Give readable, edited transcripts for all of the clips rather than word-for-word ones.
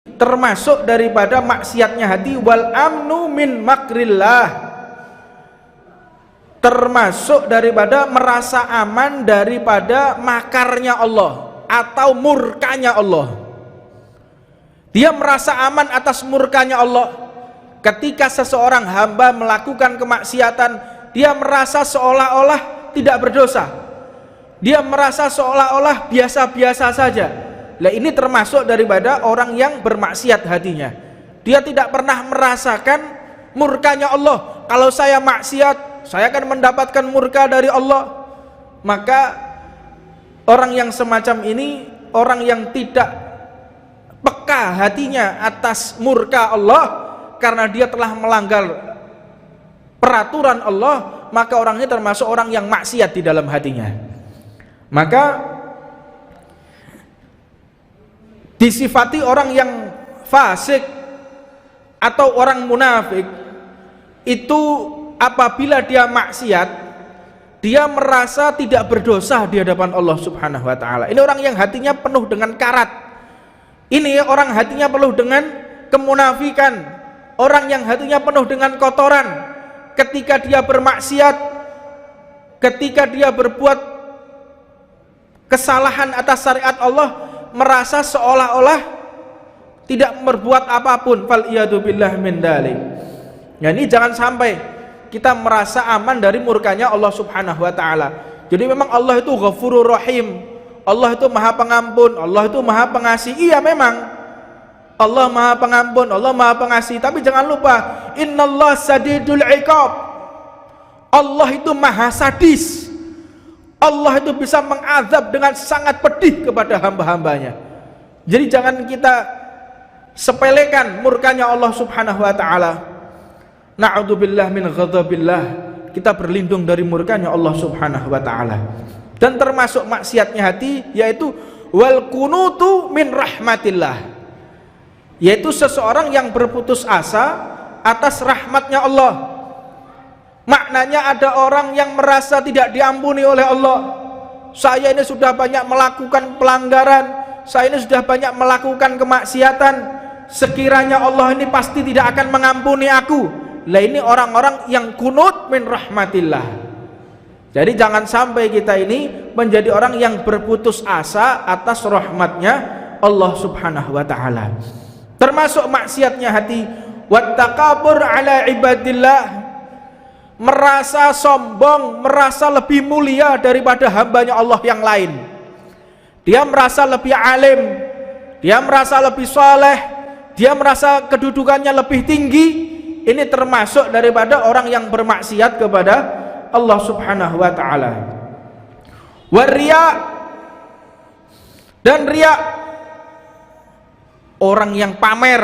termasuk daripada maksiatnya hati, wal amnu min makrillah, termasuk daripada merasa aman daripada makarnya Allah atau murkanya Allah. Dia merasa aman atas murkanya Allah. Ketika seseorang hamba melakukan kemaksiatan, dia merasa seolah-olah tidak berdosa, dia merasa seolah-olah biasa-biasa saja. Nah, ini termasuk daripada orang yang bermaksiat hatinya. Dia tidak pernah merasakan murkanya Allah. Kalau saya maksiat, saya akan mendapatkan murka dari Allah. Maka orang yang semacam ini, orang yang tidak peka hatinya atas murka Allah karena dia telah melanggar peraturan Allah, maka orang ini termasuk orang yang maksiat di dalam hatinya. Maka disifati orang yang fasik atau orang munafik itu apabila dia maksiat, dia merasa tidak berdosa di hadapan Allah Subhanahu wa taala. Ini orang yang hatinya penuh dengan karat. Ini orang hatinya penuh dengan kemunafikan, orang yang hatinya penuh dengan kotoran. Ketika dia bermaksiat, ketika dia berbuat kesalahan atas syariat Allah, merasa seolah-olah tidak berbuat apapun. Fal iyadu billah min dalik. Ya, ini jangan sampai kita merasa aman dari murkanya Allah Subhanahu wa taala. Jadi memang Allah itu Ghafurur Rahim, Allah itu Maha Pengampun, Allah itu Maha Pengasih. Iya, memang Allah Maha Pengampun, Allah Maha Pengasih, tapi jangan lupa innallaha sadidul iqab. Allah itu maha sadis. Allah itu bisa mengazab dengan sangat pedih kepada hamba-hambanya. Jadi jangan kita sepelekan murkanya Allah Subhanahu wa taala. Na'udzubillah min ghadabillah. Kita berlindung dari murkanya Allah Subhanahu wa taala. Dan termasuk maksiatnya hati yaitu wal kunutu min rahmatillah, yaitu seseorang yang berputus asa atas rahmatnya Allah. Maknanya ada orang yang merasa tidak diampuni oleh Allah. Saya ini sudah banyak melakukan pelanggaran, saya ini sudah banyak melakukan kemaksiatan, sekiranya Allah ini pasti tidak akan mengampuni aku. Lah, ini orang-orang yang kunut min rahmatillah. Jadi jangan sampai kita ini menjadi orang yang berputus asa atas rahmatnya Allah Subhanahu wa taala. Termasuk maksiatnya hati wattaqabur ala ibadillah, merasa sombong, merasa lebih mulia daripada hambanya Allah yang lain. Dia merasa lebih alim, dia merasa lebih saleh, dia merasa kedudukannya lebih tinggi. Ini termasuk daripada orang yang bermaksiat kepada Allah Subhanahu wa taala. Waria, dan riya, orang yang pamer,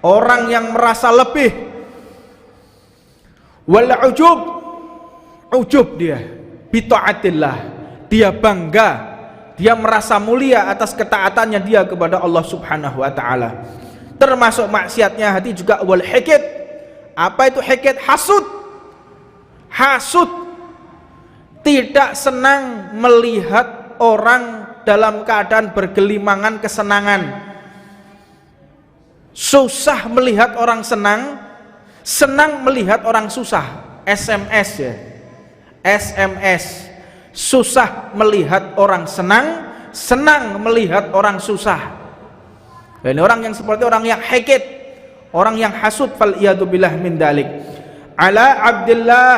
orang yang merasa lebih. Wal ujub, ujub dia bi taatillah, dia bangga, dia merasa mulia atas ketaatannya dia kepada Allah Subhanahu wa taala. Termasuk maksiatnya hati juga wal hikid. Apa itu hikid? Hasud. Hasud, tidak senang melihat orang dalam keadaan bergelimangan kesenangan, susah melihat orang senang, senang melihat orang susah. SMS ya, SMS. Susah melihat orang senang, senang melihat orang susah. Ini orang yang seperti orang yang hikid, orang yang hasud. Fal iyadu billah min dalik. Ala Abdillah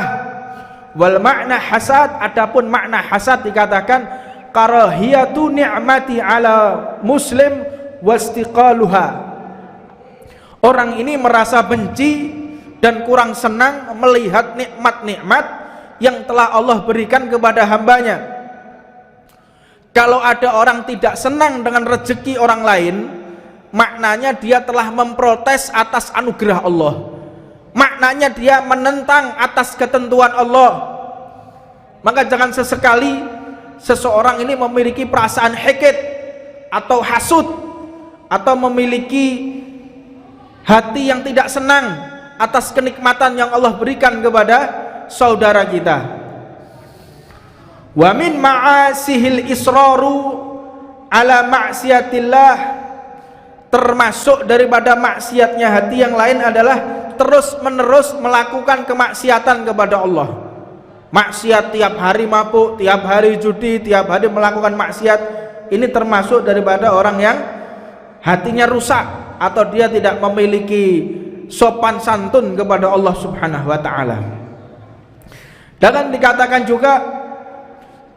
wal makna hasad. Adapun makna hasad dikatakan karahiyatu ni'mati ala muslim wastiqaluha. Orang ini merasa benci dan kurang senang melihat nikmat-nikmat yang telah Allah berikan kepada hambanya. Kalau ada orang tidak senang dengan rezeki orang lain, maknanya dia telah memprotes atas anugerah Allah, maknanya dia menentang atas ketentuan Allah. Maka jangan sesekali seseorang ini memiliki perasaan hikid atau hasud, atau memiliki hati yang tidak senang atas kenikmatan yang Allah berikan kepada saudara kita. Wa min ma'asihil israru ala ma'siyatillah, termasuk daripada maksiatnya hati yang lain adalah terus menerus melakukan kemaksiatan kepada Allah. Maksiat tiap hari mabuk, tiap hari judi, tiap hari melakukan maksiat, ini termasuk daripada orang yang hatinya rusak atau dia tidak memiliki sopan santun kepada Allah Subhanahu wa taala. Dan dikatakan juga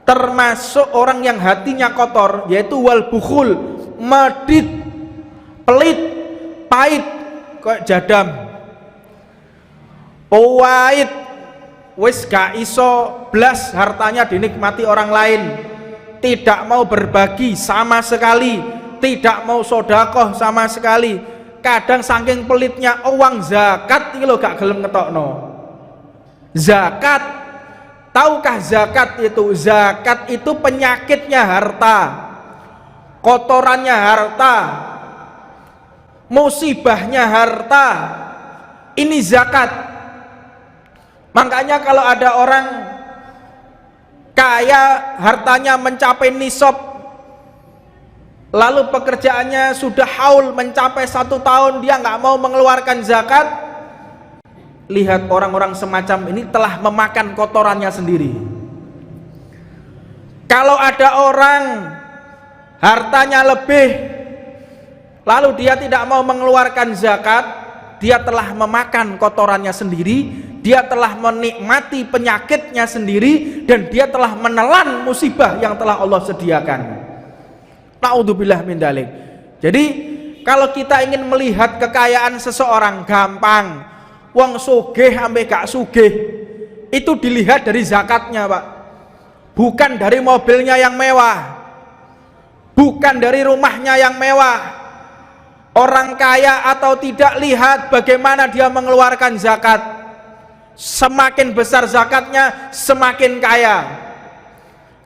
termasuk orang yang hatinya kotor, yaitu wal bukhul, medit, pelit, pahit, kayak jadam, pahit, wis gak iso blas hartanya dinikmati orang lain, tidak mau berbagi sama sekali, tidak mau sodakoh sama sekali. Kadang saking pelitnya uang zakat iki lho gak gelem ngetokno. Zakat, tahukah zakat itu? Zakat itu penyakitnya harta, kotorannya harta, musibahnya harta. Ini zakat. Makanya kalau ada orang kaya, hartanya mencapai nisab, lalu pekerjaannya sudah haul mencapai 1 tahun, dia nggak mau mengeluarkan zakat, lihat orang-orang semacam ini telah memakan kotorannya sendiri. Kalau ada orang hartanya lebih, lalu dia tidak mau mengeluarkan zakat, dia telah memakan kotorannya sendiri, dia telah menikmati penyakitnya sendiri, dan dia telah menelan musibah yang telah Allah sediakan. Na'udzubillah min dzalik. Jadi kalau kita ingin melihat kekayaan seseorang, gampang. Wong sugih ambek gak sugih itu dilihat dari zakatnya, Pak. Bukan dari mobilnya yang mewah, bukan dari rumahnya yang mewah. Orang kaya atau tidak, lihat bagaimana dia mengeluarkan zakat. Semakin besar zakatnya, semakin kaya.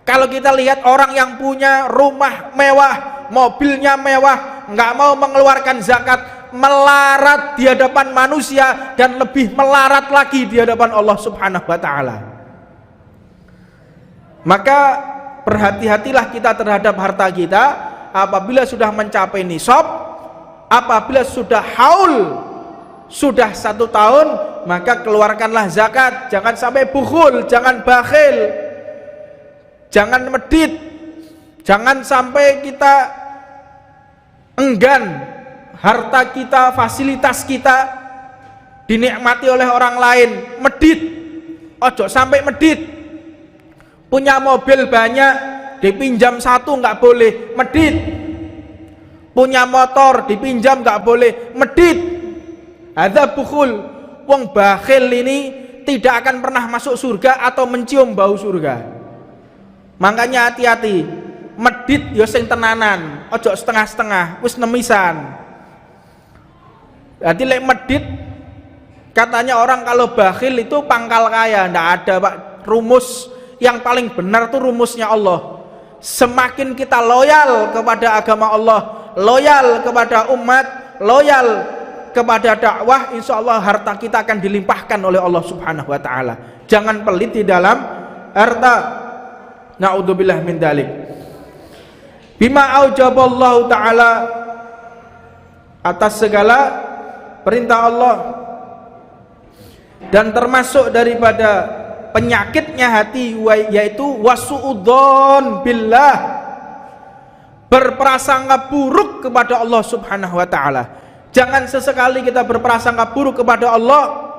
Kalau kita lihat orang yang punya rumah mewah, mobilnya mewah, nggak mau mengeluarkan zakat, melarat di hadapan manusia dan lebih melarat lagi di hadapan Allah Subhanahu wa taala. Maka berhati-hatilah kita terhadap harta kita. Apabila sudah mencapai nisab, apabila sudah haul, sudah 1 tahun, maka keluarkanlah zakat. Jangan sampai bukhul, jangan bakhil, jangan medit, jangan sampai kita enggan harta kita, fasilitas kita dinikmati oleh orang lain. Medit, ojo sampai medit. Punya mobil banyak, dipinjam 1 nggak boleh, medit. Punya motor dipinjam nggak boleh, medit. Ada bukhul. Wong bakhil ini tidak akan pernah masuk surga atau mencium bau surga. Makanya hati-hati, medit ya sing tenanan, ojo setengah-setengah, wis nemisan. Jadi lek medit, katanya orang kalau bakhil itu pangkal kaya. Ndak ada, Pak. Rumus yang paling benar tuh rumusnya Allah. Semakin kita loyal kepada agama Allah, loyal kepada umat, loyal kepada dakwah, insya Allah harta kita akan dilimpahkan oleh Allah Subhanahu wa taala. Jangan pelit di dalam harta. Na'udzubillah min dzalik. Bima aujaballahu taala, atas segala perintah Allah. Dan termasuk daripada penyakitnya hati, yaitu wasu'udzon billah, berprasangka buruk kepada Allah Subhanahu wa taala. Jangan sesekali kita berprasangka buruk kepada Allah,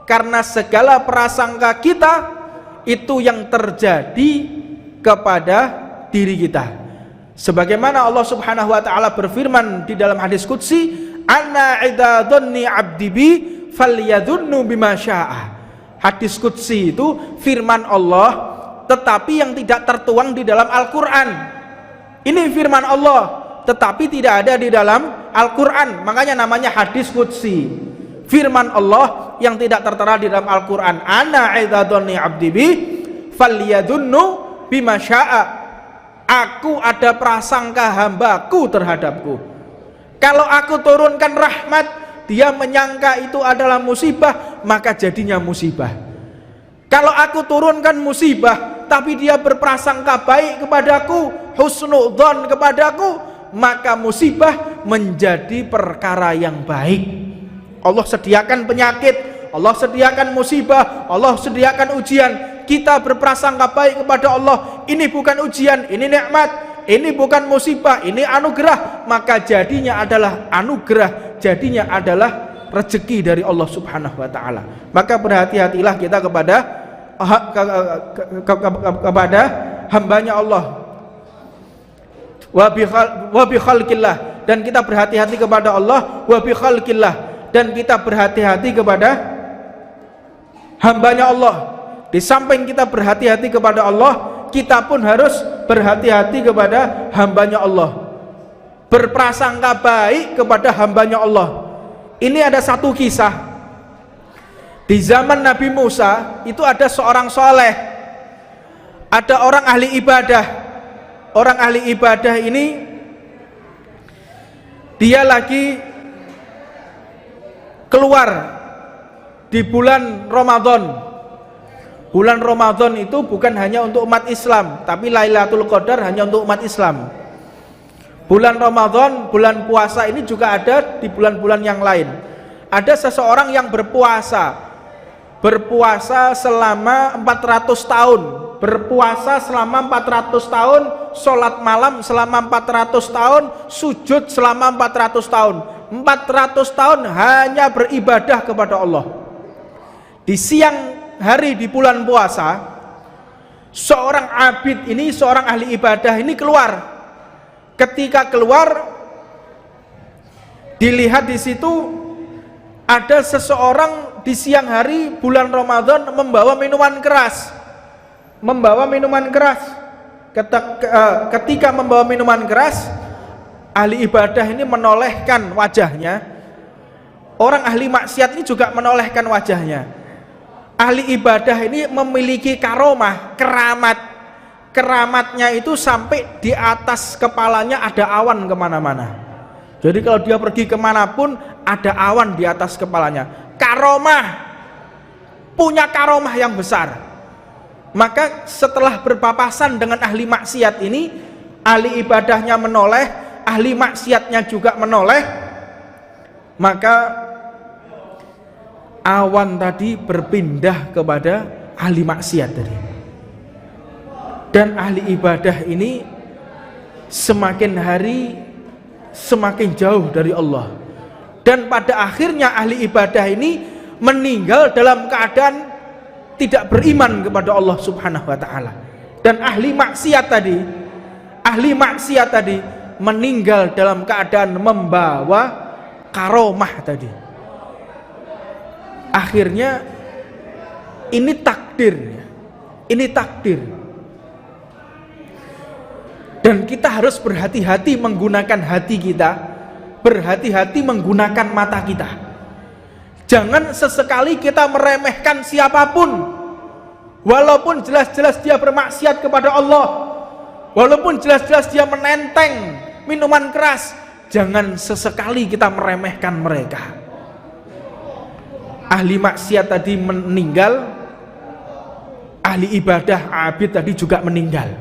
karena segala prasangka kita itu yang terjadi kepada diri kita. Sebagaimana Allah Subhanahu wa taala berfirman di dalam hadis qudsi, "Ana idza dhanni 'abdi bi falyadhunnu bima syaa." Hadis qudsi itu firman Allah, tetapi yang tidak tertuang di dalam Al-Qur'an. Ini firman Allah, tetapi tidak ada di dalam Al-Qur'an. Makanya namanya hadis qudsi. Firman Allah yang tidak tertera di dalam Al-Qur'an. Ana idza dhanni 'abdi bi falyadhunnu bima syaa. Aku ada prasangka hambaku terhadapku. Kalau aku turunkan rahmat, dia menyangka itu adalah musibah, maka jadinya musibah. Kalau aku turunkan musibah, tapi dia berprasangka baik kepadaku, husnudzon kepadaku, maka musibah menjadi perkara yang baik. Allah sediakan penyakit, Allah sediakan musibah, Allah sediakan ujian. Kita berprasangka baik kepada Allah, ini bukan ujian, ini nikmat, ini bukan musibah, ini anugerah, maka jadinya adalah anugerah, jadinya adalah rezeki dari Allah Subhanahu wa taala. Maka berhati-hatilah kita kepada hambanya Allah. Wa bi khalqillah, dan kita berhati-hati kepada Allah, wa bi khalqillah, dan kita berhati-hati kepada hambanya Allah. Di samping kita berhati-hati kepada Allah, kita pun harus berhati-hati kepada hambanya Allah, berprasangka baik kepada hambanya Allah. Ini ada satu kisah di zaman Nabi Musa. Itu ada seorang soleh, ada orang ahli ibadah. Orang ahli ibadah ini dia lagi keluar di bulan Ramadan. Bulan Ramadan itu bukan hanya untuk umat Islam, tapi Lailatul Qadar hanya untuk umat Islam. Bulan Ramadan, bulan puasa ini juga ada di bulan-bulan yang lain. Ada seseorang yang berpuasa selama 400 tahun, berpuasa selama 400 tahun, sholat malam selama 400 tahun, sujud selama 400 tahun. 400 tahun hanya beribadah kepada Allah. Di siang hari di bulan puasa, seorang abid ini, seorang ahli ibadah ini keluar. Ketika keluar, dilihat di situ ada seseorang di siang hari bulan Ramadan membawa minuman keras. Ketika membawa minuman keras, ahli ibadah ini menolehkan wajahnya. Orang ahli maksiat ini juga menolehkan wajahnya. Ahli ibadah ini memiliki karomah, keramatnya itu sampai di atas kepalanya ada awan kemana-mana. Jadi kalau dia pergi kemanapun ada awan di atas kepalanya. Karomah, punya karomah yang besar. Maka setelah berpapasan dengan ahli maksiat ini, ahli ibadahnya menoleh, ahli maksiatnya juga menoleh, maka awan tadi berpindah kepada ahli maksiat tadi. Dan ahli ibadah ini semakin hari semakin jauh dari Allah. Dan pada akhirnya ahli ibadah ini meninggal dalam keadaan tidak beriman kepada Allah Subhanahu wa taala. Dan ahli maksiat tadi meninggal dalam keadaan membawa karomah tadi. Akhirnya ini takdir, dan kita harus berhati-hati menggunakan hati kita, berhati-hati menggunakan mata kita. Jangan sesekali kita meremehkan siapapun, walaupun jelas-jelas dia bermaksiat kepada Allah, walaupun jelas-jelas dia menenteng minuman keras. Jangan sesekali kita meremehkan mereka. Ahli maksiat tadi meninggal, ahli ibadah abid tadi juga meninggal.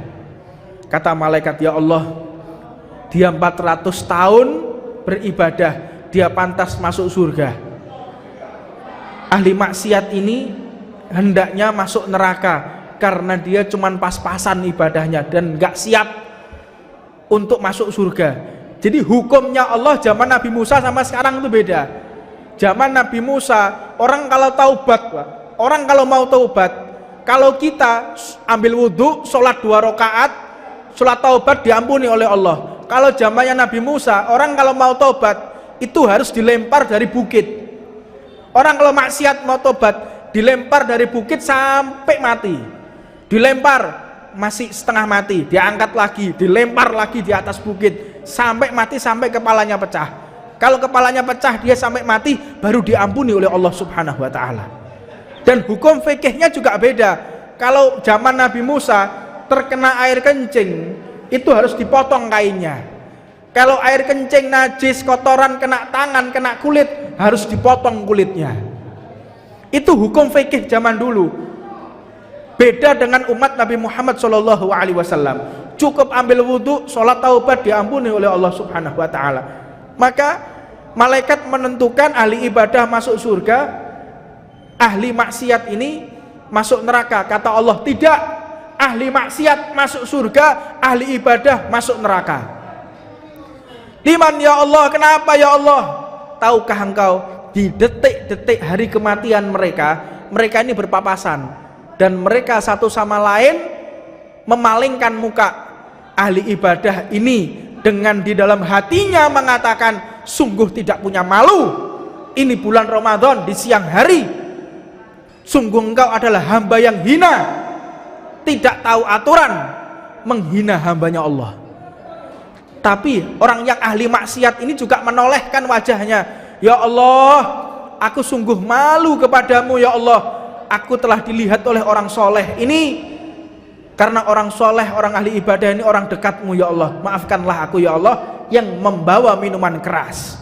Kata malaikat, ya Allah, dia 400 tahun beribadah, dia pantas masuk surga. Ahli maksiat ini hendaknya masuk neraka karena dia cuman pas-pasan ibadahnya dan gak siap untuk masuk surga. Jadi hukumnya Allah zaman Nabi Musa sama sekarang itu beda. Zaman Nabi Musa, orang kalau taubat, orang kalau mau taubat, kalau kita ambil wudhu, sholat 2 rakaat, sholat taubat diampuni oleh Allah. Kalau zamannya Nabi Musa, orang kalau mau taubat itu harus dilempar dari bukit. Orang kalau maksiat mau taubat dilempar dari bukit sampai mati. Dilempar masih setengah mati, diangkat lagi, dilempar lagi di atas bukit sampai mati, sampai kepalanya pecah. Kalau kepalanya pecah, dia sampai mati, baru diampuni oleh Allah Subhanahu wa taala. Dan hukum fikihnya juga beda. Kalau zaman Nabi Musa terkena air kencing, itu harus dipotong kainnya. Kalau air kencing najis, kotoran kena tangan, kena kulit, harus dipotong kulitnya. Itu hukum fikih zaman dulu. Beda dengan umat Nabi Muhammad SAW. Cukup ambil wudhu, sholat taubat, diampuni oleh Allah Subhanahu wa taala. Maka malaikat menentukan ahli ibadah masuk surga, ahli maksiat ini masuk neraka. Kata Allah, tidak, ahli maksiat masuk surga, ahli ibadah masuk neraka. Liman ya Allah, kenapa ya Allah? Tahukah engkau di detik-detik hari kematian mereka ini berpapasan, dan mereka satu sama lain memalingkan muka. Ahli ibadah ini dengan di dalam hatinya mengatakan, sungguh tidak punya malu, ini bulan Ramadan di siang hari, sungguh engkau adalah hamba yang hina, tidak tahu aturan, menghina hambanya Allah. Tapi orang yang ahli maksiat ini juga menolehkan wajahnya, ya Allah, aku sungguh malu kepadamu ya Allah, aku telah dilihat oleh orang soleh ini, karena orang soleh, orang ahli ibadah ini orang dekatmu ya Allah, maafkanlah aku ya Allah yang membawa minuman keras.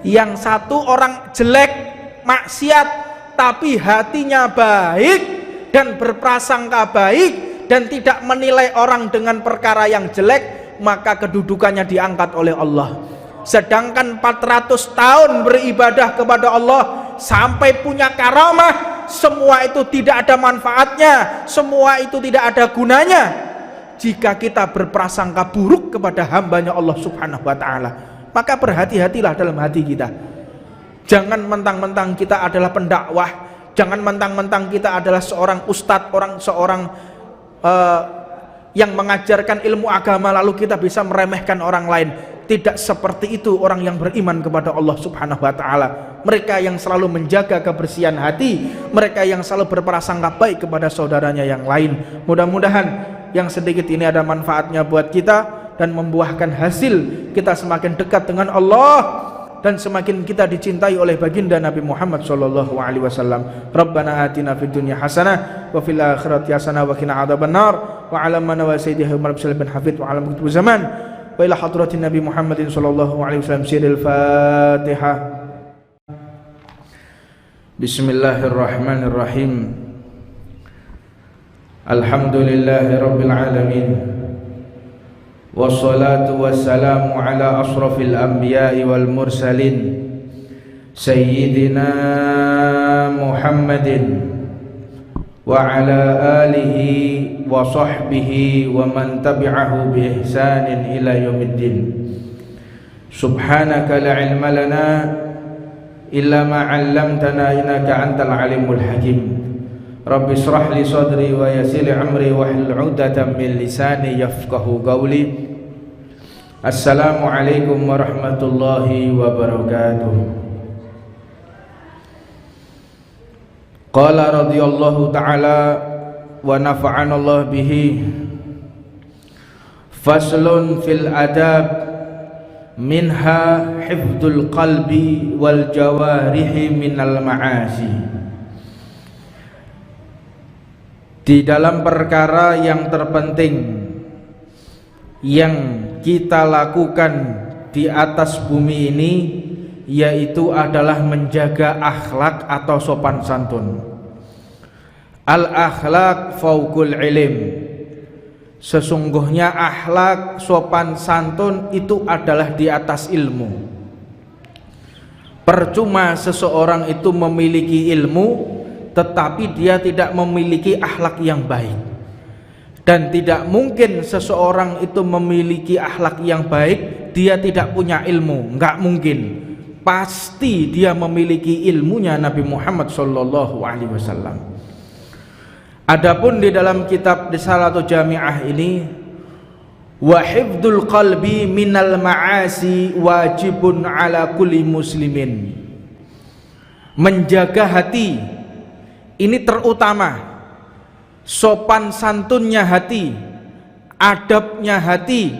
Yang satu orang jelek, maksiat, tapi hatinya baik dan berprasangka baik dan tidak menilai orang dengan perkara yang jelek, maka kedudukannya diangkat oleh Allah. Sedangkan 400 tahun beribadah kepada Allah sampai punya karamah, semua itu tidak ada manfaatnya, semua itu tidak ada gunanya jika kita berprasangka buruk kepada hambanya Allah subhanahu wa ta'ala. Maka berhati-hatilah dalam hati kita. Jangan mentang-mentang kita adalah pendakwah, jangan mentang-mentang kita adalah seorang ustadz, seorang yang mengajarkan ilmu agama lalu kita bisa meremehkan orang lain. Tidak seperti itu orang yang beriman kepada Allah subhanahu wa ta'ala. Mereka yang selalu menjaga kebersihan hati, mereka yang selalu berprasangka baik kepada saudaranya yang lain. Mudah-mudahan yang sedikit ini ada manfaatnya buat kita dan membuahkan hasil kita semakin dekat dengan Allah dan semakin kita dicintai oleh baginda Nabi Muhammad sallallahu alaihi wasallam. Rabbana atina fid dunya hasanah wa fil akhirati hasanah wa qina adzabannar wa 'ala man wa sayyidihi Umar bin Hafid wa 'ala kutub zaman wa ila hadratin Nabi Muhammadin sallallahu alaihi wasallam. Siril Fatihah. Bismillahirrahmanirrahim. Alhamdulillahi rabbil alamin. Wassalatu wassalamu ala asrafil anbiya'i wal mursalin Sayyidina Muhammadin wa ala alihi wa sahbihi wa man tabi'ahu bi ihsanin ila yaumiddin. Subhanaka la ilma lana illa ma 'allamtana innaka antal alimul hakim. Rabbi israh li sadri wa yassir li amri wahlul 'uqdatam min lisani yafqahu qawli. Assalamu alaikum warahmatullahi wabarakatuh. Qala radhiyallahu ta'ala wa nafa'ana Allah bihi. Faslun fil adab, minha hifdzul qalbi wal jawarihi minal ma'asi. Di dalam perkara yang terpenting yang kita lakukan di atas bumi ini, yaitu adalah menjaga akhlak atau sopan santun. Al-akhlak fauqul ilm. Sesungguhnya akhlak, sopan santun itu adalah di atas ilmu. Percuma seseorang itu memiliki ilmu tetapi dia tidak memiliki akhlak yang baik. Dan tidak mungkin seseorang itu memiliki akhlak yang baik dia tidak punya ilmu, enggak mungkin. Pasti dia memiliki ilmunya Nabi Muhammad sallallahu alaihi wasallam. Adapun di dalam kitab Risalatu Jami'ah ini, wa hifdzul qalbi minal ma'asi wajibun ala kulli muslimin. Menjaga hati ini terutama. Sopan santunnya hati, adabnya hati,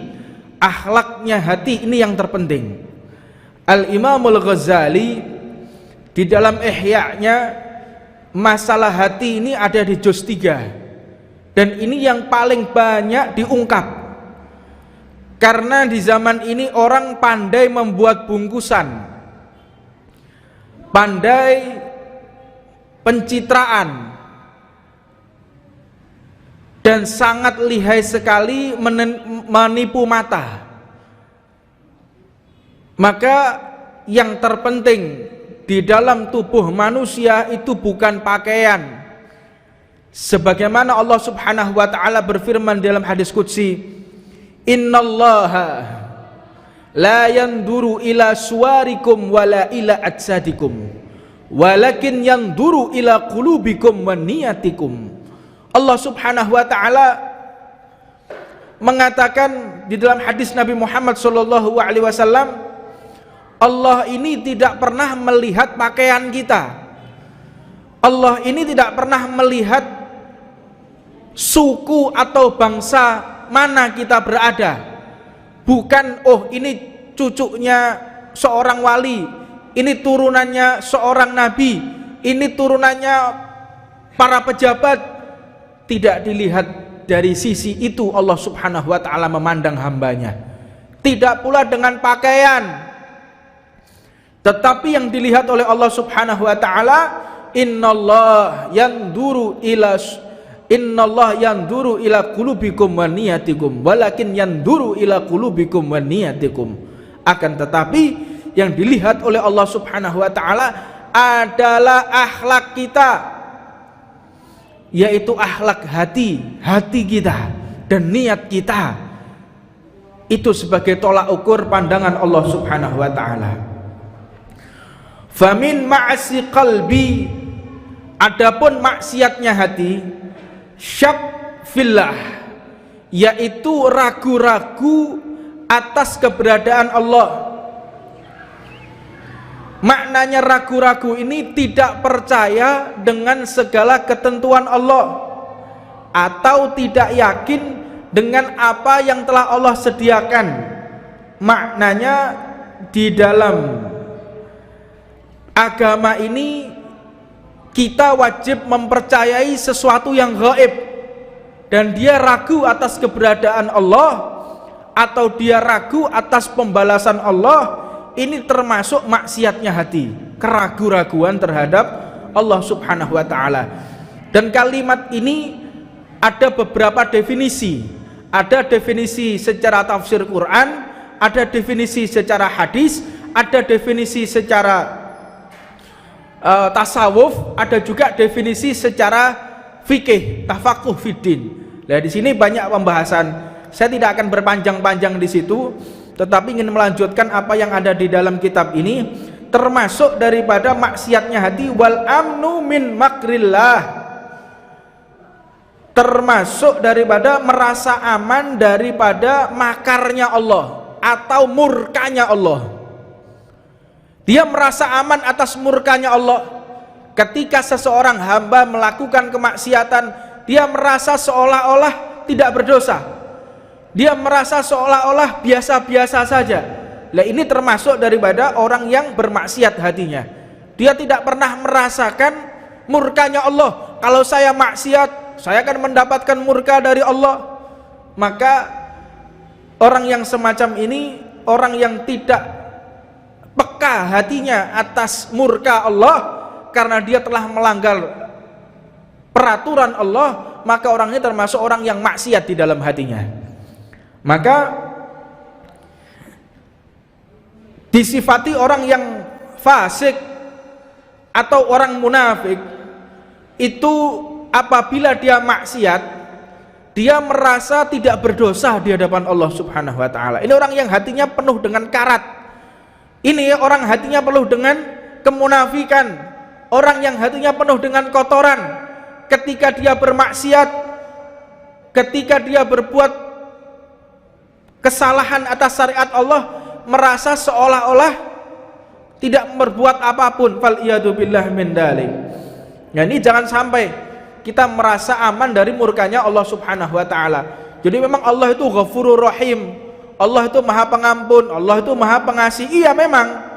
akhlaknya hati, ini yang terpenting. Al-Imamul Ghazali di dalam Ihya-nya masalah hati ini ada di juz 3, dan ini yang paling banyak diungkap karena di zaman ini orang pandai membuat bungkusan, pandai pencitraan, dan sangat lihai sekali menipu mata. Maka yang terpenting di dalam tubuh manusia itu bukan pakaian, sebagaimana Allah Subhanahu wa taala berfirman dalam hadis qudsi, innallaha la yanduru ila suwarikum wala ila ajsadikum walakin yanduru ila qulubikum wa niyatikum. Allah Subhanahu wa taala mengatakan di dalam hadis Nabi Muhammad sallallahu alaihi wasallam, Allah ini tidak pernah melihat pakaian kita. Allah ini tidak pernah melihat suku atau bangsa mana kita berada. Bukan, oh ini cucunya seorang wali, ini turunannya seorang nabi, ini turunannya para pejabat. Tidak dilihat dari sisi itu Allah Subhanahu wa taala memandang hambanya. Tidak pula dengan pakaian. Tetapi yang dilihat oleh Allah Subhanahu wa taala, innallaha yanduru ila qulubikum wa niyatikum walakin yanduru ila qulubikum wa niyatikum. Akan tetapi yang dilihat oleh Allah Subhanahu wa taala adalah akhlak kita, yaitu akhlak hati kita dan niat kita. Itu sebagai tolak ukur pandangan Allah Subhanahu wa taala. Famin ma'asi qalbi, adapun maksiatnya hati, syak fillah, yaitu ragu-ragu atas keberadaan Allah. Maknanya ragu-ragu ini tidak percaya dengan segala ketentuan Allah, atau tidak yakin dengan apa yang telah Allah sediakan. Maknanya di dalam agama ini kita wajib mempercayai sesuatu yang gaib, dan dia ragu atas keberadaan Allah atau dia ragu atas pembalasan Allah. Ini termasuk maksiatnya hati, keraguan-raguan terhadap Allah Subhanahu wa taala. Dan kalimat ini ada beberapa definisi. Ada definisi secara tafsir Quran, ada definisi secara hadis, ada definisi secara tasawuf, ada juga definisi secara fikih, tafaquh fiddin. Nah, di sini banyak pembahasan. Saya tidak akan berpanjang-panjang di situ, tetapi ingin melanjutkan apa yang ada di dalam kitab ini, termasuk daripada maksiatnya hati wal amnu min makrillah, termasuk daripada merasa aman daripada makarnya Allah atau murkanya Allah. Dia merasa aman atas murkanya Allah. Ketika seseorang hamba melakukan kemaksiatan, dia merasa seolah-olah tidak berdosa. Dia merasa seolah-olah biasa-biasa saja. Nah, ini termasuk daripada orang yang bermaksiat hatinya. Dia tidak pernah merasakan murkanya Allah. Kalau saya maksiat, saya akan mendapatkan murka dari Allah. Maka orang yang semacam ini, orang yang tidak peka hatinya atas murka Allah karena dia telah melanggar peraturan Allah, maka orang ini termasuk orang yang maksiat di dalam hatinya. Maka disifati orang yang fasik atau orang munafik itu apabila dia maksiat, dia merasa tidak berdosa di hadapan Allah Subhanahu wa taala. Ini orang yang hatinya penuh dengan karat. Ini orang hatinya penuh dengan kemunafikan, orang yang hatinya penuh dengan kotoran. Ketika dia bermaksiat, ketika dia berbuat kesalahan atas syariat Allah, merasa seolah-olah tidak berbuat apapun. Fal iyadu billah min dalik. Nah, ini jangan sampai kita merasa aman dari murkanya Allah Subhanahu wa taala. Jadi memang Allah itu Ghafurur Rahim, Allah itu Maha Pengampun, Allah itu Maha Pengasih. Iya, memang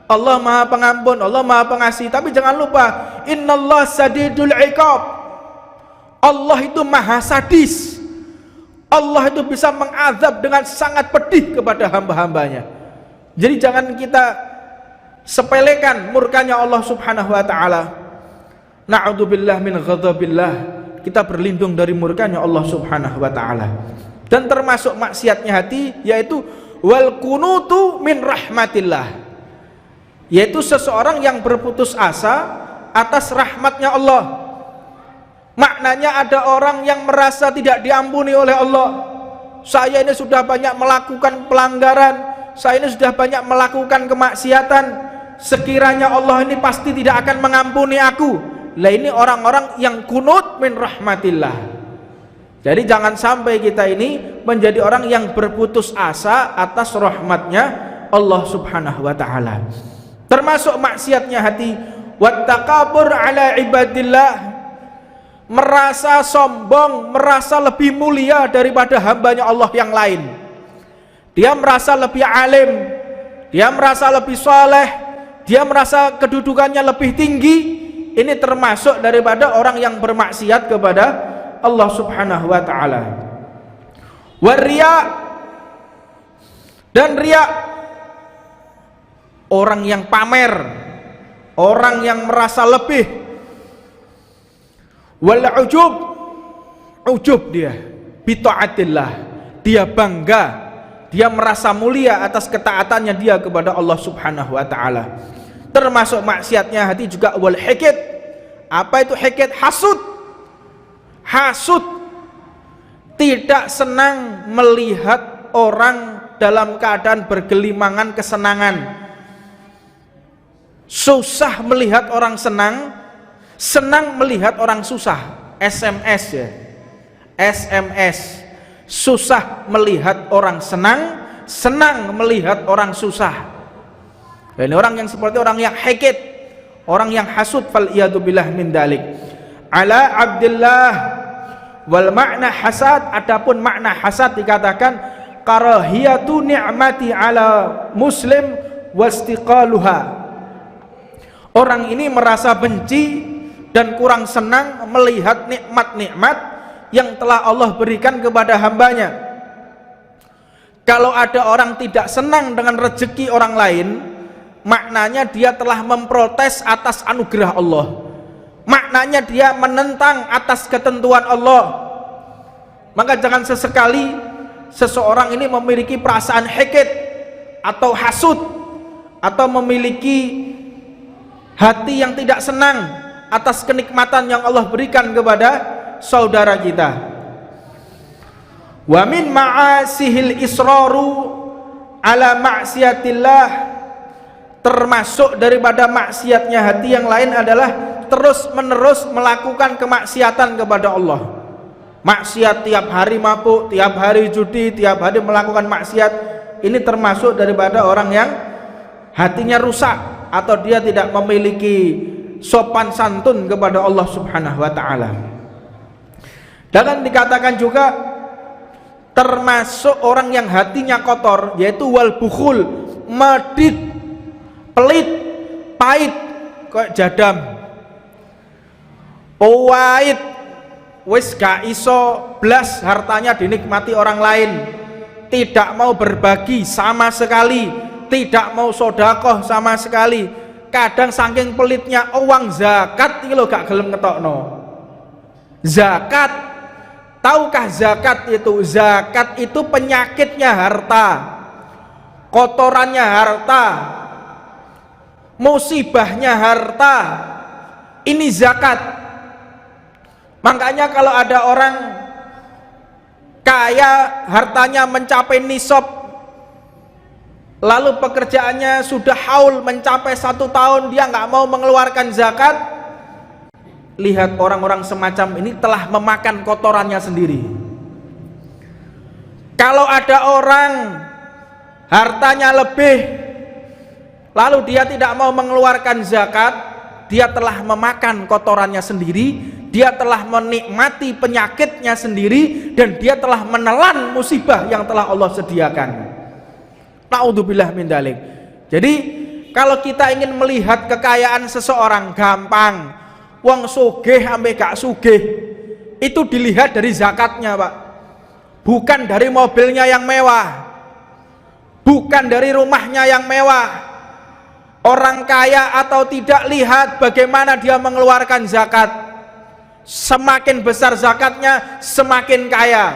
Allah Maha Pengampun, Allah Maha Pengasih. Tapi jangan lupa, Innallaha Sadidul Iqab. Allah itu Maha Sadis. Allah itu bisa mengazab dengan sangat pedih kepada hamba-hambanya. Jadi jangan kita sepelekan murkanya Allah Subhanahu wa taala. Na'udzubillah min ghadabillah. Kita berlindung dari murkanya Allah Subhanahu wa taala. Dan termasuk maksiatnya hati yaitu wal kunutu min rahmatillah, yaitu seseorang yang berputus asa atas rahmatnya Allah. Maknanya ada orang yang merasa tidak diampuni oleh Allah. Saya ini sudah banyak melakukan pelanggaran, saya ini sudah banyak melakukan kemaksiatan, sekiranya Allah ini pasti tidak akan mengampuni aku. Lah ini orang-orang yang kunut min rahmatillah. Jadi jangan sampai kita ini menjadi orang yang berputus asa atas rahmatnya Allah subhanahu wa ta'ala. Termasuk maksiatnya hati, wattakabur ala ibadillah, merasa sombong, merasa lebih mulia daripada hambanya Allah yang lain. Dia merasa lebih alim, dia merasa lebih soleh, dia merasa kedudukannya lebih tinggi. Ini termasuk daripada orang yang bermaksiat kepada Allah subhanahu wa ta'ala. Waria, dan riya, orang yang pamer, orang yang merasa lebih. Wal ujub, ujub dia bita'atillah, dia bangga, dia merasa mulia atas ketaatannya dia kepada Allah subhanahu wa ta'ala. Termasuk maksiatnya hati juga wal hikid. Apa itu hikid? Hasud. Hasud, tidak senang melihat orang dalam keadaan bergelimangan kesenangan, susah melihat orang senang, senang melihat orang susah. SMS ya, SMS, susah melihat orang senang, senang melihat orang susah. Ini orang yang seperti orang yang hikid, orang yang hasud. Fal iyadu billah min dalik. Ala Abdullah wal makna hasad, adapun makna hasad dikatakan karahiyatu ni'mati ala muslim wastiqaluha. Orang ini merasa benci dan kurang senang melihat nikmat-nikmat yang telah Allah berikan kepada hambanya. Kalau ada orang tidak senang dengan rezeki orang lain, maknanya dia telah memprotes atas anugerah Allah, maknanya dia menentang atas ketentuan Allah. Maka jangan sesekali seseorang ini memiliki perasaan hikid atau hasud, atau memiliki hati yang tidak senang atas kenikmatan yang Allah berikan kepada saudara kita. Wa min ma'asihil israru ala ma'siyatillah, termasuk daripada maksiatnya hati yang lain adalah terus menerus melakukan kemaksiatan kepada Allah. Maksiat tiap hari mabuk, tiap hari judi, tiap hari melakukan maksiat. Ini termasuk daripada orang yang hatinya rusak, atau dia tidak memiliki sopan santun kepada Allah subhanahu wa ta'ala. Dan dikatakan juga termasuk orang yang hatinya kotor, yaitu wal bukhul, medit, pelit, pahit, kayak jadam, pahit, wis gak iso blas hartanya dinikmati orang lain, tidak mau berbagi sama sekali, tidak mau sodakoh sama sekali. Kadang saking pelitnya uang zakat iki lho gak gelem ngetokno. Zakat, tahukah zakat itu? Zakat itu penyakitnya harta, kotorannya harta, musibahnya harta. Ini zakat. Makanya kalau ada orang kaya, hartanya mencapai nisab, lalu pekerjaannya sudah haul mencapai 1 tahun, dia nggak mau mengeluarkan zakat, lihat orang-orang semacam ini telah memakan kotorannya sendiri. Kalau ada orang hartanya lebih, lalu dia tidak mau mengeluarkan zakat, dia telah memakan kotorannya sendiri, dia telah menikmati penyakitnya sendiri, dan dia telah menelan musibah yang telah Allah sediakan. Na'udzubillah min dzalik. Jadi kalau kita ingin melihat kekayaan seseorang, gampang. Wong sugih ambek gak sugih itu dilihat dari zakatnya, Pak. Bukan dari mobilnya yang mewah, bukan dari rumahnya yang mewah. Orang kaya atau tidak, lihat bagaimana dia mengeluarkan zakat. Semakin besar zakatnya, semakin kaya.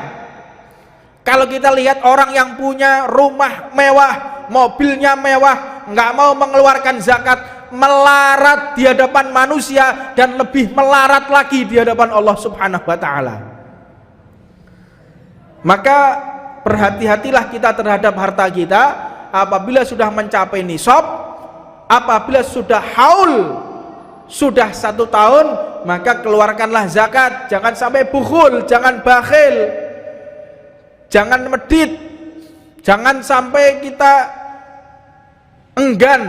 Kalau kita lihat orang yang punya rumah mewah, mobilnya mewah, nggak mau mengeluarkan zakat, melarat di hadapan manusia dan lebih melarat lagi di hadapan Allah Subhanahu wa taala. Maka berhati-hatilah kita terhadap harta kita. Apabila sudah mencapai nisab, apabila sudah haul, sudah 1 tahun, maka keluarkanlah zakat. Jangan sampai bukhul, jangan bakhil, jangan medit, jangan sampai kita enggan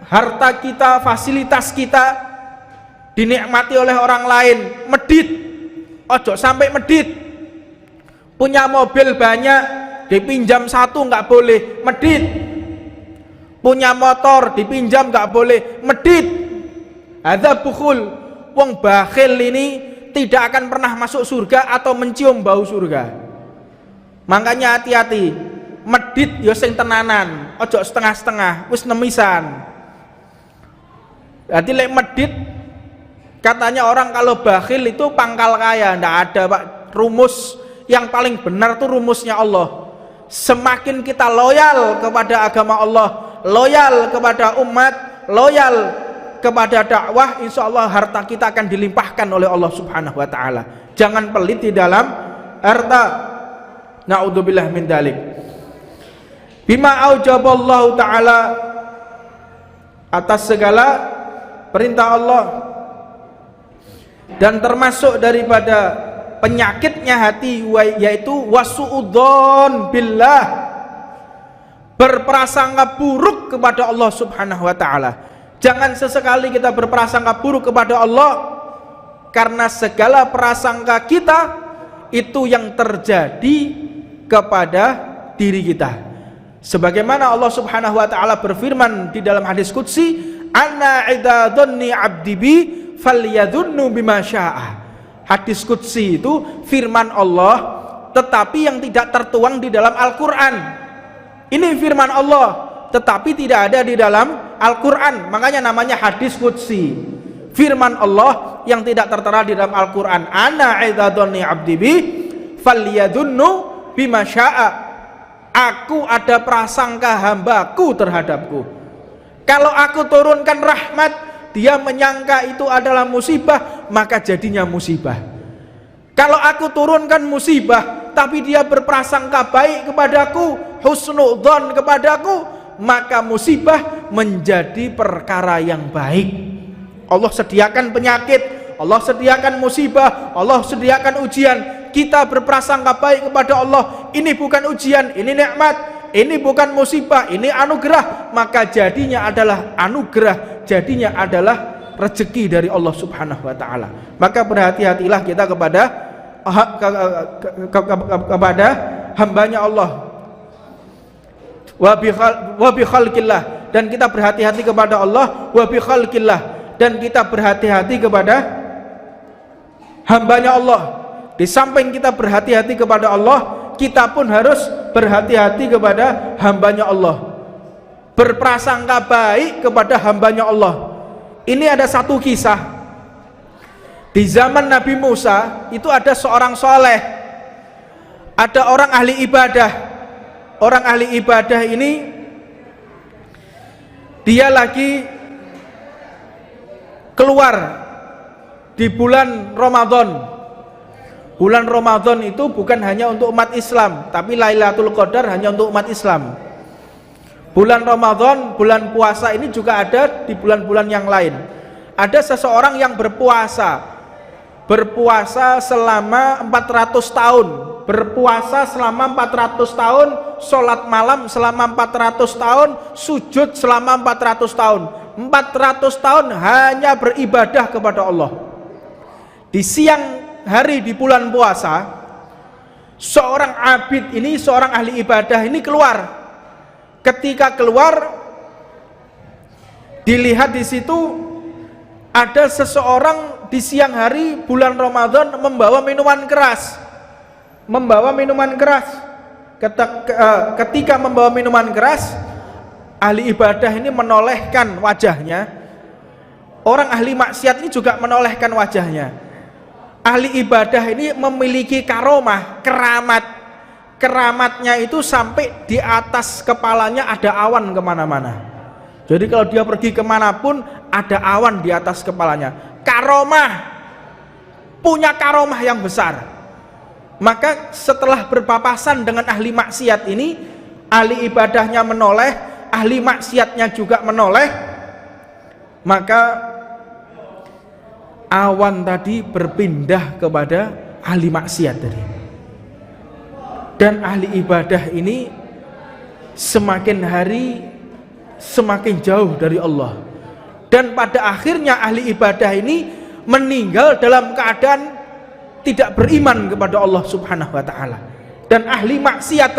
harta kita, fasilitas kita dinikmati oleh orang lain. Medit, ojo sampai medit. Punya mobil banyak, dipinjam 1 nggak boleh, medit. Punya motor dipinjam nggak boleh, medit. Ada bukhul. Wong bakhil ini tidak akan pernah masuk surga atau mencium bau surga. Makanya hati-hati, medit ya sing tenanan, ojo setengah-setengah, wis nemisan. Jadi lek medit, katanya orang kalau bakhil itu pangkal kaya. Ndak ada, Pak. Rumus yang paling benar tuh rumusnya Allah. Semakin kita loyal kepada agama Allah, loyal kepada umat, loyal kepada dakwah, insya Allah harta kita akan dilimpahkan oleh Allah Subhanahu wa taala. Jangan pelit di dalam harta. Na'udzubillah min dalik. Bima aujaballahu taala, atas segala perintah Allah, dan termasuk daripada penyakitnya hati yaitu wasu'udzon billah, berprasangka buruk kepada Allah Subhanahu wa taala. Jangan sesekali kita berprasangka buruk kepada Allah, karena segala prasangka kita itu yang terjadi kepada diri kita. Sebagaimana Allah Subhanahu wa taala berfirman di dalam hadis qudsi, "Ana idza dhanni 'abdi bi falyadhunnu bima syaa." Hadis qudsi itu firman Allah, tetapi yang tidak tertuang di dalam Al-Qur'an. Ini firman Allah, tetapi tidak ada di dalam Al-Qur'an. Makanya namanya hadis qudsi. Firman Allah yang tidak tertera di dalam Al-Qur'an. Ana idza dhanni 'abdi bi falyadhunnu bima syaa. Aku ada prasangka hambaku terhadapku. Kalau aku turunkan rahmat, dia menyangka itu adalah musibah, maka jadinya musibah. Kalau aku turunkan musibah, tapi dia berprasangka baik kepadaku, husnudzon kepadaku, maka musibah menjadi perkara yang baik. Allah sediakan penyakit, Allah sediakan musibah, Allah sediakan ujian. Kita berprasangka baik kepada Allah, ini bukan ujian, ini nikmat, ini bukan musibah, ini anugerah, maka jadinya adalah anugerah, jadinya adalah rezeki dari Allah Subhanahu wa taala. Maka berhati-hatilah kita kepada hambanya Allah, wa bi khalqillah, dan kita berhati-hati kepada Allah, wa bi khalqillah, dan kita berhati-hati kepada hambanya Allah. Di samping kita berhati-hati kepada Allah, kita pun harus berhati-hati kepada hambanya Allah, berprasangka baik kepada hambanya Allah. Ini ada satu kisah di zaman Nabi Musa. Itu ada seorang soleh, ada orang ahli ibadah. Orang ahli ibadah ini dia lagi keluar di bulan Ramadan. Bulan Ramadan itu bukan hanya untuk umat Islam, tapi Lailatul Qadar hanya untuk umat Islam. Bulan Ramadan, bulan puasa ini juga ada di bulan-bulan yang lain. Ada seseorang yang berpuasa selama 400 tahun, berpuasa selama 400 tahun, sholat malam selama 400 tahun, sujud selama 400 tahun. 400 tahun hanya beribadah kepada Allah. Di siang hari di bulan puasa, seorang abid ini, seorang ahli ibadah ini keluar. Ketika keluar, dilihat di situ ada seseorang di siang hari bulan Ramadan membawa minuman keras. Ketika membawa minuman keras, ahli ibadah ini menolehkan wajahnya. Orang ahli maksiat ini juga menolehkan wajahnya. Ahli ibadah ini memiliki karomah, keramat keramatnya itu sampai di atas kepalanya ada awan kemana-mana. Jadi kalau dia pergi kemanapun ada awan di atas kepalanya. Karomah, punya karomah yang besar. Maka setelah berpapasan dengan ahli maksiat ini, ahli ibadahnya menoleh, ahli maksiatnya juga menoleh, maka awan tadi berpindah kepada ahli maksiat tadi. Dan ahli ibadah ini semakin hari semakin jauh dari Allah. Dan pada akhirnya ahli ibadah ini meninggal dalam keadaan tidak beriman kepada Allah Subhanahu wa taala. Dan ahli maksiat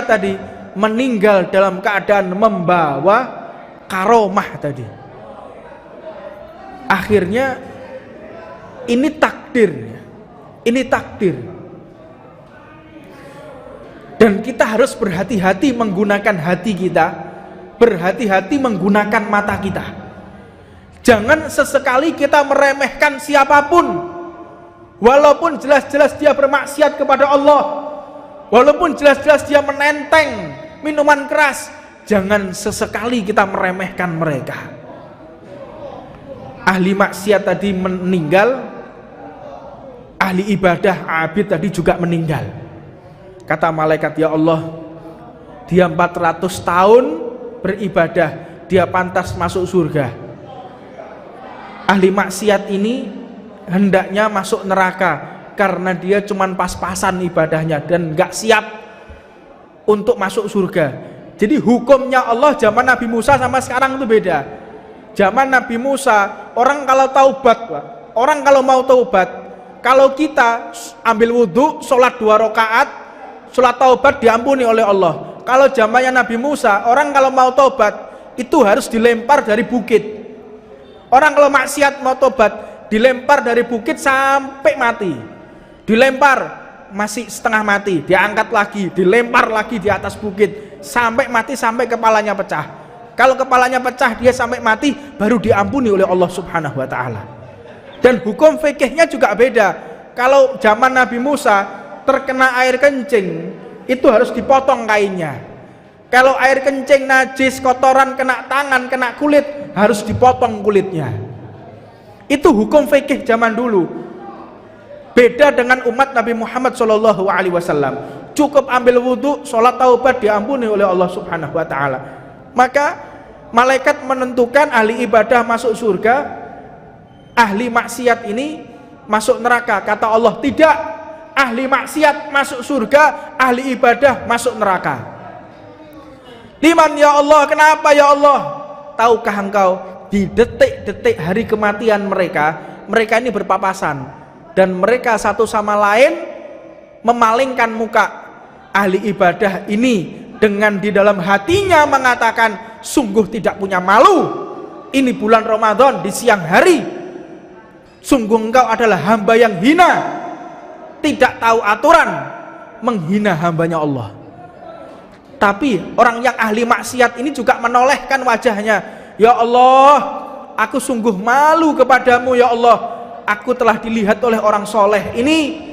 tadi meninggal dalam keadaan membawa karomah tadi. Akhirnya ini takdir. Dan kita harus berhati-hati menggunakan hati kita, berhati-hati menggunakan mata kita. Jangan sesekali kita meremehkan siapapun, walaupun jelas-jelas dia bermaksiat kepada Allah, walaupun jelas-jelas dia menenteng minuman keras. Jangan sesekali kita meremehkan mereka. Ahli maksiat tadi meninggal, ahli ibadah abid tadi juga meninggal. Kata malaikat, ya Allah, dia 400 tahun beribadah, dia pantas masuk surga. Ahli maksiat ini hendaknya masuk neraka karena dia cuman pas-pasan ibadahnya dan gak siap untuk masuk surga. Jadi hukumnya Allah zaman Nabi Musa sama sekarang itu beda. Zaman Nabi Musa, orang kalau taubat, orang kalau mau taubat, kalau kita ambil wudhu, sholat 2 rakaat, sholat taubat diampuni oleh Allah. Kalau zamannya Nabi Musa, orang kalau mau taubat itu harus dilempar dari bukit. Orang kalau maksiat mau taubat dilempar dari bukit sampai mati. Dilempar masih setengah mati, diangkat lagi, dilempar lagi di atas bukit sampai mati, sampai kepalanya pecah. Kalau kepalanya pecah dia sampai mati, baru diampuni oleh Allah Subhanahu wa taala. Dan hukum fikihnya juga beda. Kalau zaman Nabi Musa terkena air kencing, itu harus dipotong kainnya. Kalau air kencing najis, kotoran kena tangan, kena kulit, harus dipotong kulitnya. Itu hukum fikih zaman dulu. Beda dengan umat Nabi Muhammad SAW. Cukup ambil wudhu, sholat taubat, diampuni oleh Allah Subhanahu wa taala. Maka malaikat menentukan ahli ibadah masuk surga, ahli maksiat ini masuk neraka. Kata Allah, tidak, ahli maksiat masuk surga, ahli ibadah masuk neraka. Liman ya Allah, kenapa ya Allah? Tahukah engkau di detik-detik hari kematian mereka ini berpapasan dan mereka satu sama lain memalingkan muka. Ahli ibadah ini dengan di dalam hatinya mengatakan, sungguh tidak punya malu, ini bulan Ramadan di siang hari, sungguh engkau adalah hamba yang hina, tidak tahu aturan, menghina hambanya Allah. Tapi orang yang ahli maksiat ini juga menolehkan wajahnya, ya Allah, aku sungguh malu kepadamu ya Allah, aku telah dilihat oleh orang soleh ini.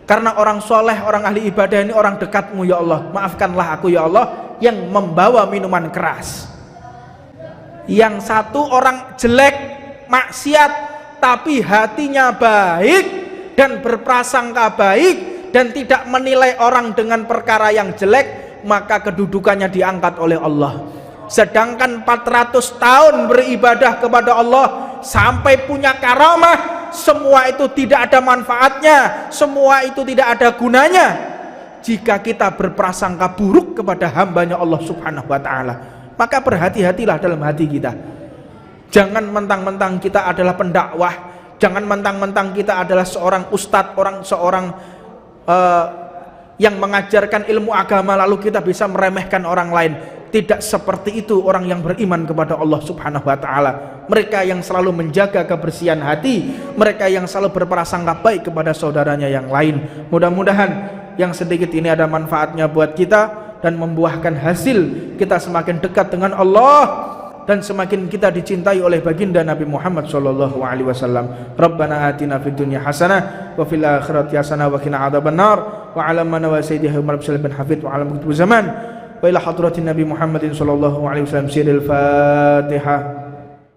Karena orang soleh, orang ahli ibadah ini orang dekatmu ya Allah, maafkanlah aku ya Allah yang membawa minuman keras. Yang satu orang jelek, maksiat, tapi hatinya baik dan berprasangka baik dan tidak menilai orang dengan perkara yang jelek, maka kedudukannya diangkat oleh Allah. Sedangkan 400 tahun beribadah kepada Allah sampai punya karamah, semua itu tidak ada manfaatnya, semua itu tidak ada gunanya jika kita berprasangka buruk kepada hambanya Allah Subhanahu wa ta'ala. Maka berhati-hatilah dalam hati kita. Jangan mentang-mentang kita adalah pendakwah, jangan mentang-mentang kita adalah seorang ustadz, seorang yang mengajarkan ilmu agama lalu kita bisa meremehkan orang lain. Tidak seperti itu orang yang beriman kepada Allah Subhanahu wa ta'ala. Mereka yang selalu menjaga kebersihan hati, mereka yang selalu berprasangka baik kepada saudaranya yang lain. Mudah-mudahan yang sedikit ini ada manfaatnya buat kita dan membuahkan hasil kita semakin dekat dengan Allah dan semakin kita dicintai oleh baginda Nabi Muhammad sallallahu alaihi wasallam. Rabbana atina fid dunya hasanah wa fil akhirati hasanah wa qina adzabannar. wa ala mana wa sayyidihi Umar bin Hafid wa ala kutub zaman wa ila hadratin Nabi Muhammadin sallallahu alaihi wasallam. Siril Fatihah.